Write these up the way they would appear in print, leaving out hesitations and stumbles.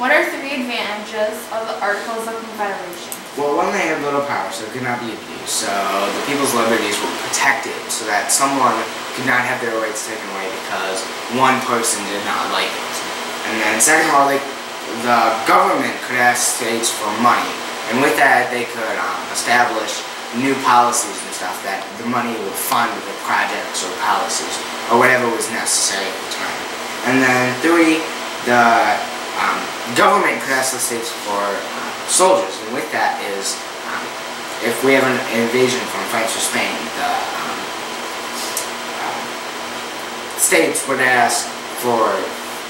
What are three advantages of the Articles of Confederation? Well, one, they had little power, so it could not be abused. So the people's liberties were protected so that someone could not have their rights taken away because one person did not like it. And then second of all, the government could ask states for money. And with that, they could establish new policies and stuff that the money would fund the projects or policies or whatever was necessary at the time. And then three, the government could ask the states for soldiers, and with that is if we have an invasion from France or Spain, the states would ask for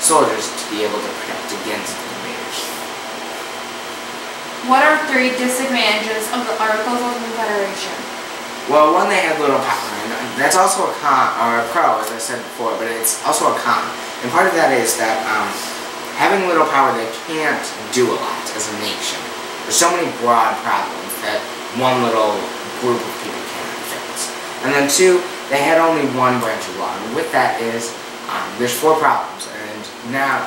soldiers to be able to protect against the invaders. What are three disadvantages of the Articles of Confederation? Well, one, they had little power, and that's also a con, or a pro, as I said before, but it's also a con. And part of that is that having little power, they can't do a lot as a nation. There's so many broad problems that one little group of people cannot fix. And then two, they had only one branch of law. And with that is, there's four problems. And now,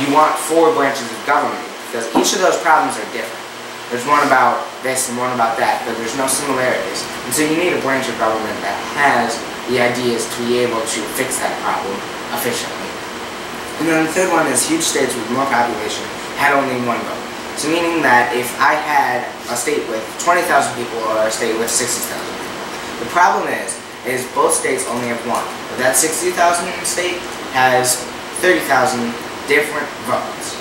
you want four branches of government, because each of those problems are different. There's one about this and one about that, but there's no similarities. And so you need a branch of government that has the ideas to be able to fix that problem efficiently. And then the third one is huge states with more population had only one vote. So meaning that if I had a state with 20,000 people or a state with 60,000 people, the problem is both states only have one. But that 60,000 state has 30,000 different votes.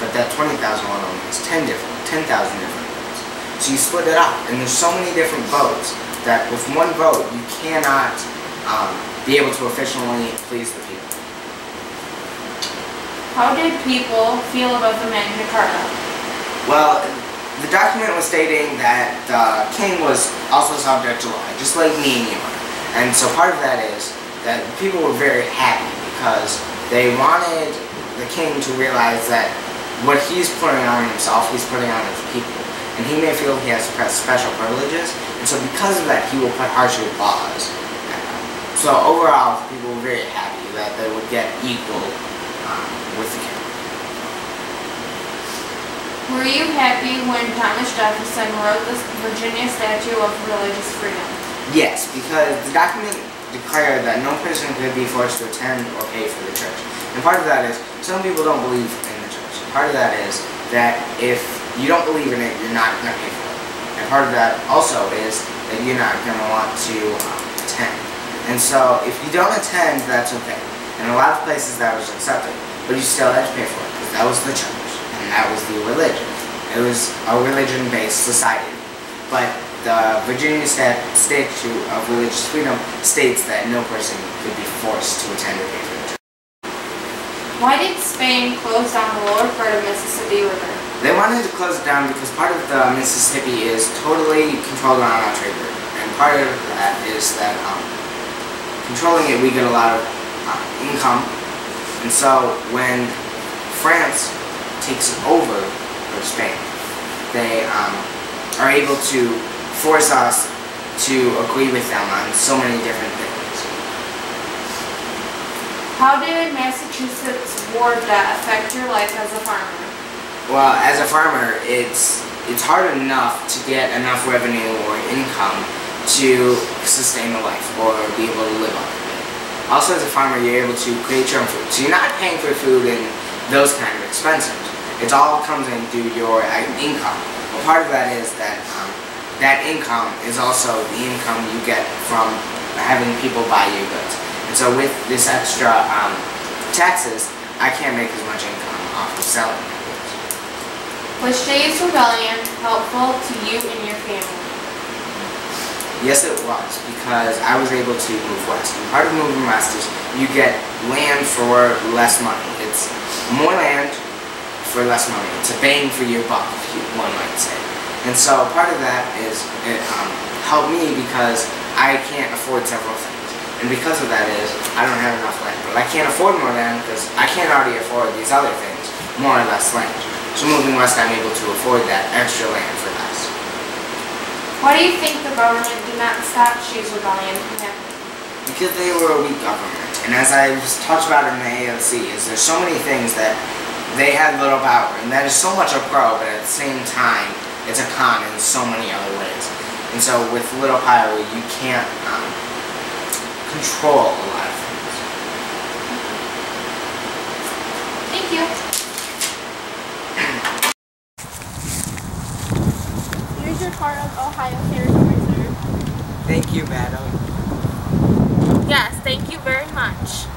But that 20,000 one only has 10,000 different votes. So you split it up, and there's so many different votes that with one vote you cannot be able to efficiently please the people. How did people feel about the Magna Carta? Well, the document was stating that the king was also subject to law, just like me and you are. And so part of that is that people were very happy because they wanted the king to realize that what he's putting on himself, he's putting on his people. And he may feel he has special privileges, and so because of that, he will put harsher laws. So overall, people were very happy that they would get equal with the king. Were you happy when Thomas Jefferson wrote the Virginia Statute of Religious Freedom? Yes, because the document declared that no person could be forced to attend or pay for the church. And part of that is, some people don't believe in the church. Part of that is that if you don't believe in it, you're not going to pay for it. And part of that also is that you're not going to want to attend. And so if you don't attend, that's okay. In a lot of places that was accepted, but you still had to pay for it because that was the church. And that was the religion. It was a religion-based society. But the Virginia Statute of Religious Freedom states that no person could be forced to attend or pay for the church. Why did Spain close down the lower part of Mississippi River? They wanted to close it down because part of the Mississippi is totally controlled on our trade route. And part of that is that controlling it, we get a lot of income. And so when France takes over Spain, they are able to force us to agree with them on so many different things. How did Massachusetts war debt affect your life as a farmer? Well, as a farmer, it's hard enough to get enough revenue or income to sustain a life or be able to live off of it. Also, as a farmer, you're able to create your own food. So you're not paying for food and those kind of expenses. It all comes in through your income. But part of that is that that income is also the income you get from having people buy your goods. And so with this extra taxes, I can't make as much income off of selling my goods. Was Shays' Rebellion helpful to you and your family? Yes, it was, because I was able to move west. And part of moving west is you get land for less money. It's more land for less money. It's a bang for your buck, one might say. And so part of that is it helped me because I can't afford several things. And because of that is I don't have enough land. But I can't afford more land because I can't already afford these other things, more or less land. So moving west, I'm able to afford that extra land for less. Why do you think the government did not stop Shays' Rebellion from happening? Because they were a weak government. And as I've talked about in the ALC, is there's so many things that they had little power, and that is so much a pro, but at the same time, it's a con in so many other ways. And so with little power, you can't control a lot of things. Thank you. Here's your part of Ohio territory, sir. Thank you, madam. Yes, thank you very much.